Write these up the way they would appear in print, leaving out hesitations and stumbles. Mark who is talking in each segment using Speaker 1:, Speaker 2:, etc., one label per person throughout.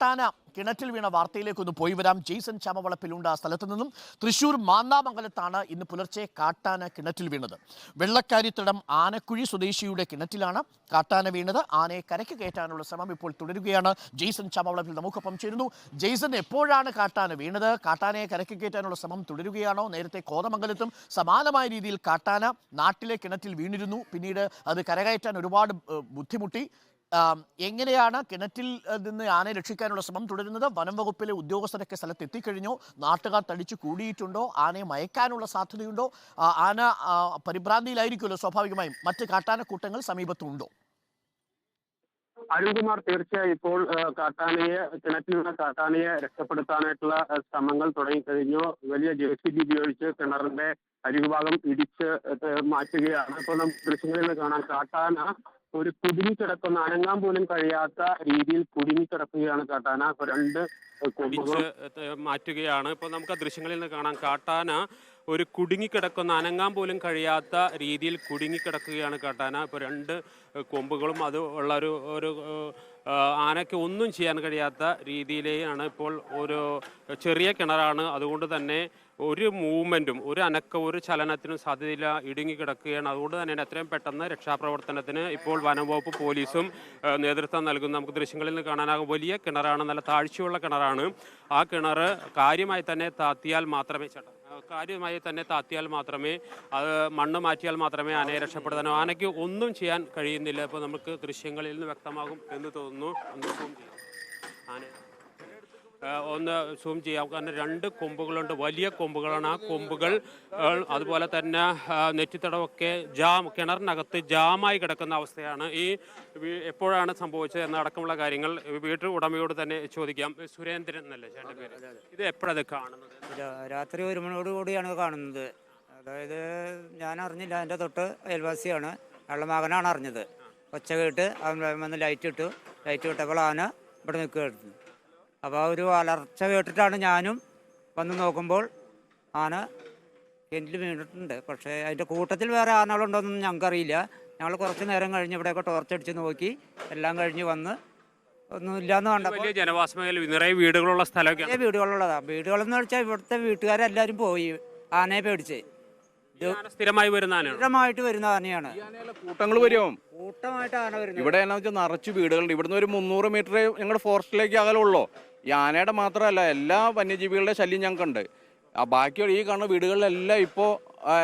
Speaker 1: കാട്ടാന കിണറ്റിൽ വീണ വാർത്തയിലേക്കൊന്ന് പോയി വരാം. ജെയ്സൺ ചാമവളപ്പിലുണ്ട്. ആ സ്ഥലത്ത് നിന്നും തൃശൂർ മാന്നാമംഗലത്താണ് ഇന്ന് പുലർച്ചെ കാട്ടാന കിണറ്റിൽ വീണത്. വെള്ളക്കാരിത്തടം ആനക്കുഴി സ്വദേശിയുടെ കിണറ്റിലാണ് കാട്ടാന വീണത്. ആനയെ കരയ്ക്ക് കയറ്റാനുള്ള ശ്രമം ഇപ്പോൾ തുടരുകയാണ്. ജെയ്സൺ ചാമവളപ്പിൽ നമുക്കൊപ്പം ചേരുന്നു. ജെയ്സൺ, എപ്പോഴാണ് കാട്ടാന വീണത്? കാട്ടാനയെ കരയ്ക്ക് കയറ്റാനുള്ള ശ്രമം തുടരുകയാണോ? നേരത്തെ കോതമംഗലത്തും സമാനമായ രീതിയിൽ കാട്ടാന നാട്ടിലെ കിണറ്റിൽ വീണിരുന്നു. പിന്നീട് അത് കരകയറ്റാൻ ഒരുപാട് ബുദ്ധിമുട്ടി. എങ്ങനെയാണ് കിണറ്റിൽ നിന്ന് ആനയെ രക്ഷിക്കാനുള്ള ശ്രമം തുടരുന്നത്? വനം വകുപ്പിലെ ഉദ്യോഗസ്ഥരൊക്കെ സ്ഥലത്ത് എത്തിക്കഴിഞ്ഞോ? നാട്ടുകാർ തടിച്ചു കൂടിയിട്ടുണ്ടോ? ആനയെ മയക്കാനുള്ള സാധ്യതയുണ്ടോ? ആന പരിഭ്രാന്തിയിലായിരിക്കുമല്ലോ സ്വാഭാവികമായും. മറ്റ് കാട്ടാനക്കൂട്ടങ്ങൾ സമീപത്തുണ്ടോ?
Speaker 2: അരുൺകുമാർ, തീർച്ചയായും ഇപ്പോൾ കിണറ്റിലുള്ള കാട്ടാനയെ രക്ഷപ്പെടുത്താനായിട്ടുള്ള ശ്രമങ്ങൾ തുടങ്ങിക്കഴിഞ്ഞു. വലിയ JCB ഉപയോഗിച്ച് കിണറിന്റെ അരികുഭാഗം ഇടിച്ച് മാറ്റുകയാണ്. ഇപ്പോൾ നമുക്ക് ദൃശ്യങ്ങളിൽ നിന്ന് കാണാം, കാട്ടാന ഒരു കുടുങ്ങിക്കിടക്കുന്ന, അനങ്ങാൻ പോലും കഴിയാത്ത രീതിയിൽ കുടുങ്ങിക്കിടക്കുകയാണ് കാട്ടാന. ഇപ്പൊ രണ്ട്
Speaker 3: മാറ്റുകയാണ്. ഇപ്പോൾ നമുക്ക് ദൃശ്യങ്ങളിൽ നിന്ന് കാണാം, കാട്ടാന ഒരു കുടുങ്ങിക്കിടക്കുന്ന, അനങ്ങാൻ പോലും കഴിയാത്ത രീതിയിൽ കുടുങ്ങിക്കിടക്കുകയാണ് കാട്ടാന. ഇപ്പോൾ രണ്ട് കൊമ്പുകളും അത് ഉള്ള ഒരു ആനയ്ക്ക് ഒന്നും ചെയ്യാൻ കഴിയാത്ത രീതിയിലാണ്. ഇപ്പോൾ ഒരു ചെറിയ കിണറാണ്, അതുകൊണ്ട് തന്നെ ഒരു മൂവ്മെൻറ്റും ഒരു അനക്കവും ഒരു ചലനത്തിനും സാധ്യതയില്ല, ഇടുങ്ങിക്കിടക്കുകയാണ്. അതുകൊണ്ട് തന്നെ എത്രയും പെട്ടെന്ന് രക്ഷാപ്രവർത്തനത്തിന് ഇപ്പോൾ വനംവകുപ്പ് പോലീസും നേതൃത്വം നൽകുന്നു. നമുക്ക് ദൃശ്യങ്ങളിൽ നിന്ന് കാണാനാകും, വലിയ കിണറാണ്, നല്ല താഴ്ചയുള്ള കിണറാണ്. ആ കിണർ കാര്യമായി തന്നെ താത്തിയാൽ മാത്രമേ അത് മണ്ണ് മാറ്റിയാൽ മാത്രമേ ആനയെ രക്ഷപ്പെടുത്താനോ, ആനയ്ക്ക് ഒന്നും ചെയ്യാൻ കഴിയുന്നില്ല. ഇപ്പോൾ നമുക്ക് ദൃശ്യങ്ങളിൽ നിന്ന് വ്യക്തമാകും എന്ന് തോന്നുന്നു. ഒന്ന് സൂം ചെയ്യാം. കാരണം രണ്ട് കൊമ്പുകളുണ്ട്, വലിയ കൊമ്പുകളാണ്. ആ കൊമ്പുകൾ അതുപോലെ തന്നെ നെറ്റിത്തടമൊക്കെ കിണറിനകത്ത് ജാമായി കിടക്കുന്ന അവസ്ഥയാണ്. എപ്പോഴാണ് സംഭവിച്ചത് എന്നടക്കമുള്ള കാര്യങ്ങൾ വീട്ടു ഉടമയോട് തന്നെ ചോദിക്കാം. സുരേന്ദ്രൻ എന്നല്ലേ ചേട്ടൻ്റെ പേര്? ഇത് എപ്പോഴത് കാണുന്നത്?
Speaker 4: രാത്രി 1 മണിയോടുകൂടിയാണ് കാണുന്നത്. അതായത് ഞാൻ അറിഞ്ഞില്ല, എൻ്റെ തൊട്ട് അയൽവാസിയാണ്, അയാളുടെ മകനാണ് അറിഞ്ഞത്. ഒച്ച കേട്ട് അവൻ വന്ന് ലൈറ്റ് ഇട്ടപ്പോൾ ആന ഇവിടെ നിൽക്കുകയായിരുന്നു. അപ്പോൾ ഒരു അലർച്ച കേട്ടിട്ടാണ് ഞാനും വന്ന് നോക്കുമ്പോൾ ആന കിണറ്റിൽ വീണിട്ടുണ്ട്. പക്ഷേ അതിൻ്റെ കൂട്ടത്തിൽ വേറെ ആനകളുണ്ടോയെന്നൊന്നും ഞങ്ങൾക്കറിയില്ല. ഞങ്ങൾ കുറച്ച് നേരം കഴിഞ്ഞ് ഇവിടെയൊക്കെ ടോർച്ചടിച്ച് നോക്കി, എല്ലാം കഴിഞ്ഞ് വന്ന് ഒന്നുമില്ലാന്ന് കണ്ടപ്പോൾ.
Speaker 3: വലിയ ജനവാസ മേഖല, നിറയെ വീടുകളുള്ള സ്ഥലമൊക്കെ.
Speaker 4: വീടുകളുള്ളതാണ്. വീടുകളെന്ന് വെച്ചാൽ ഇവിടുത്തെ വീട്ടുകാരെല്ലാവരും പോയി ആനയെ പേടിച്ച്. സ്ഥിരമായിട്ട് വരുന്ന ആനയാണ്.
Speaker 5: കൂട്ടങ്ങൾ വരും,
Speaker 4: കൂട്ടമായിട്ട് ആന വരുന്നത്.
Speaker 5: ഇവിടെ എന്നാ വെച്ചാൽ നിറച്ച് വീടുകളുണ്ട്. ഇവിടുന്ന് ഒരു 300 മീറ്റർ ഞങ്ങളുടെ ഫോറസ്റ്റിലേക്ക് അകലുള്ളൂ. ഈ ആനയുടെ മാത്രമല്ല, എല്ലാ വന്യജീവികളുടെ ശല്യം ഞങ്ങൾക്കുണ്ട്. ബാക്കിയുള്ള ഈ കാണുന്ന വീടുകളിലെല്ലാം ഇപ്പോൾ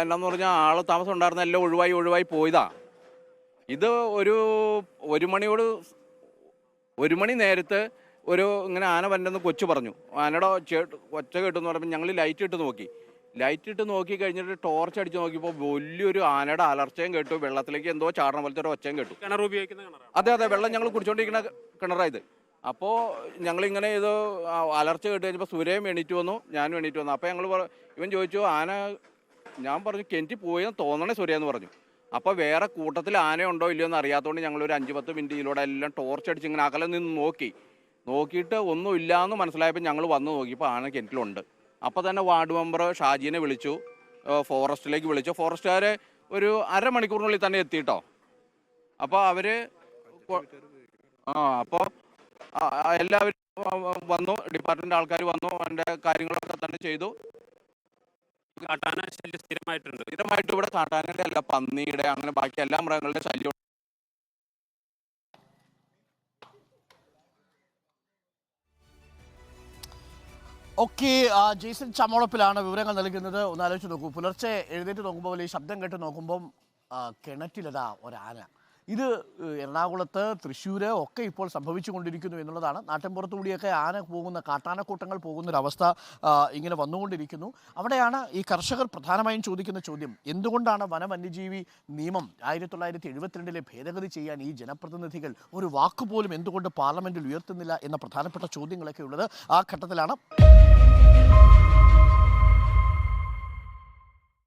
Speaker 5: എന്നാന്ന് പറഞ്ഞാൽ ആൾ താമസം ഉണ്ടായിരുന്ന എല്ലാം ഒഴിവായി പോയതാ. ഇത് ഒരു മണി നേരത്ത് ഇങ്ങനെ ആന വരണ്ടെന്ന് കൊച്ചു പറഞ്ഞു. ആനയുടെ ഒച്ച കേട്ടെന്ന് പറയുമ്പോൾ ഞങ്ങൾ ലൈറ്റ് ഇട്ട് നോക്കി കഴിഞ്ഞിട്ട് ടോർച്ച് അടിച്ച് നോക്കിയപ്പോൾ വലിയൊരു ആനയുടെ അലർച്ചയും കേട്ടു. വെള്ളത്തിലേക്ക് എന്തോ ചാടണ പോലത്തെ ഒരു ഒച്ചയും കേട്ടു.
Speaker 3: കിണർ ഉപയോഗിക്കുന്ന കിണറാണ്.
Speaker 5: അതെ, വെള്ളം ഞങ്ങൾ കുടിച്ചോണ്ടിരിക്കുന്ന കിണറായത്. അപ്പോൾ ഞങ്ങളിങ്ങനെ ഇത് അലർച്ച കേട്ട് കഴിഞ്ഞപ്പോൾ സുരയും എണീറ്റ് വന്നു, ഞാനും എണീറ്റ് വന്നു. അപ്പോൾ ഇവൻ ചോദിച്ചു, ആന, ഞാൻ പറഞ്ഞു കിണറ്റിൽ പോയെന്ന് തോന്നണേ സുരയെന്ന് പറഞ്ഞു. അപ്പോൾ വേറെ കൂട്ടത്തിൽ ആനയുണ്ടോ ഇല്ലയോ എന്ന് അറിയാത്തതുകൊണ്ട് ഞങ്ങളൊരു 5-10 മിനിറ്റ് ഇതിലൂടെ എല്ലാം ടോർച്ച് അടിച്ച് ഇങ്ങനെ അകലെ നിന്ന് നോക്കിയിട്ട് ഒന്നും ഇല്ലയെന്ന് മനസ്സിലായപ്പോൾ ഞങ്ങൾ വന്ന് നോക്കിയപ്പോൾ ആന കിണറ്റിലുണ്ട്. അപ്പോൾ തന്നെ വാർഡ് മെമ്പർ ഷാജിനെ വിളിച്ചു, ഫോറസ്റ്റിലേക്ക് വിളിച്ചു. ഫോറസ്റ്റുകാരെ ഒരു അരമണിക്കൂറിനുള്ളിൽ തന്നെ എത്തിയിട്ടോ. അപ്പോൾ അപ്പോൾ എല്ലാവരും വന്നു, ഡിപ്പാർട്ട്മെന്റ് ആൾക്കാർ വന്നു, അതിൻ്റെ കാര്യങ്ങളൊക്കെ തന്നെ ചെയ്തു.
Speaker 3: കാട്ടാന ശല്യം
Speaker 5: സ്ഥിരമായിട്ട് ഇവിടെ കാട്ടാനയുടെ അല്ല, പന്നിയുടെ, അങ്ങനെ ബാക്കി എല്ലാ മൃഗങ്ങളുടെ ശല്യം.
Speaker 1: ഓക്കെ, ജെയ്സൺ ചാമവളപ്പിലാണ് വിവരങ്ങൾ നൽകുന്നത്. ഒന്ന് ആലോചിച്ച് നോക്കൂ, പുലർച്ചെ എഴുന്നേറ്റ് നോക്കുമ്പോൾ, ഈ ശബ്ദം കേട്ട് നോക്കുമ്പം കിണറ്റിലതാ ഒരാന. ഇത് എറണാകുളത്ത്, തൃശ്ശൂര് ഒക്കെ ഇപ്പോൾ സംഭവിച്ചു കൊണ്ടിരിക്കുന്നു എന്നുള്ളതാണ്. നാട്ടിൻപുറത്തുകൂടിയൊക്കെ കാട്ടാനക്കൂട്ടങ്ങൾ പോകുന്നൊരവസ്ഥ ഇങ്ങനെ വന്നുകൊണ്ടിരിക്കുന്നു. അവിടെയാണ് ഈ കർഷകർ പ്രധാനമായും ചോദിക്കുന്ന ചോദ്യം, എന്തുകൊണ്ടാണ് വന്യജീവി നിയമം 1972 ഭേദഗതി ചെയ്യാൻ ഈ ജനപ്രതിനിധികൾ ഒരു വാക്കുപോലും എന്തുകൊണ്ട് പാർലമെന്റിൽ ഉയർത്തുന്നില്ല എന്ന പ്രധാനപ്പെട്ട ചോദ്യങ്ങളൊക്കെ ഉള്ളത്. ആ ഘട്ടത്തിലാണ്